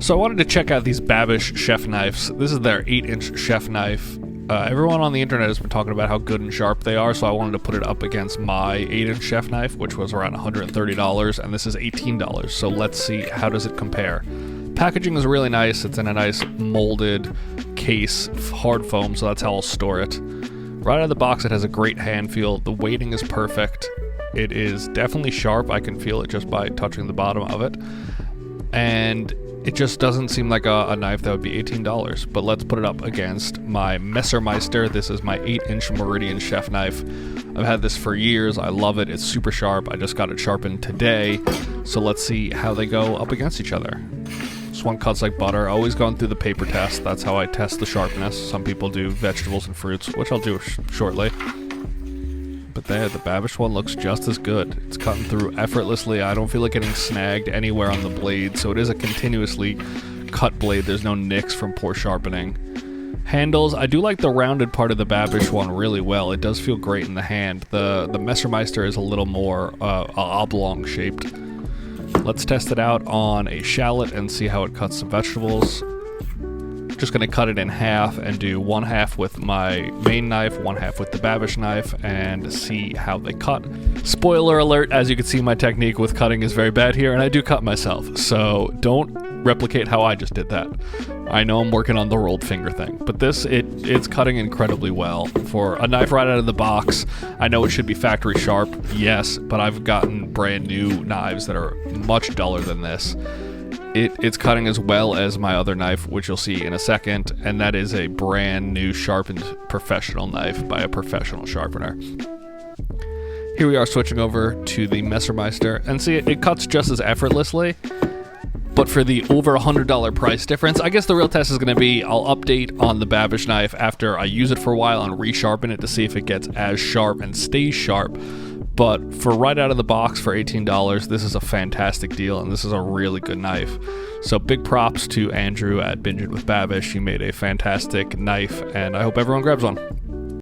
So I wanted to check out these Babish chef knives. This is their 8-inch chef knife. Everyone on the internet has been talking about how good and sharp they are, so I wanted to put it up against my 8-inch chef knife, which was around $130, and this is $18. So let's see, how does it compare? Packaging is really nice. It's in a nice molded case, hard foam, so that's how I'll store it. Right out of the box, it has a great hand feel. The weighting is perfect. It is definitely sharp. I can feel it just by touching the bottom of it. And it just doesn't seem like a knife that would be $18. But let's put it up against my Messermeister. This is my 8-inch Meridian chef knife. I've had this for years. I love it. It's super sharp. I just got it sharpened today. So let's see how they go up against each other. This one cuts like butter. Always going through the paper test. That's how I test the sharpness. Some people do vegetables and fruits, which I'll do shortly. But there, the Babish one looks just as good. It's cutting through effortlessly. I don't feel like getting snagged anywhere on the blade, so it is a continuously cut blade. There's no nicks from poor sharpening. Handles, I do like the rounded part of the Babish one really well. It does feel great in the hand. The Messermeister is a little more oblong shaped. Let's test it out on a shallot and see how it cuts some vegetables. Just going to cut it in half and do one half with my main knife, one half with the Babish knife, and see how they cut. Spoiler alert, as you can see, my technique with cutting is very bad here, and I do cut myself, so don't replicate how I just did that. I know I'm working on the rolled finger thing, but this, it's cutting incredibly well. For a knife right out of the box, I know it should be factory sharp, yes, but I've gotten brand new knives that are much duller than this. It's cutting as well as my other knife, which you'll see in a second, and that is a brand new sharpened professional knife by a professional sharpener. Here we are switching over to the Messermeister, and see, it cuts just as effortlessly, but for the over $100 price difference, I guess the real test is going to be, I'll update on the Babish knife after I use it for a while and resharpen it to see if it gets as sharp and stays sharp. But for right out of the box for $18, this is a fantastic deal, and this is a really good knife. So big props to Andrew at Bingin' with Babish. He made a fantastic knife, and I hope everyone grabs one.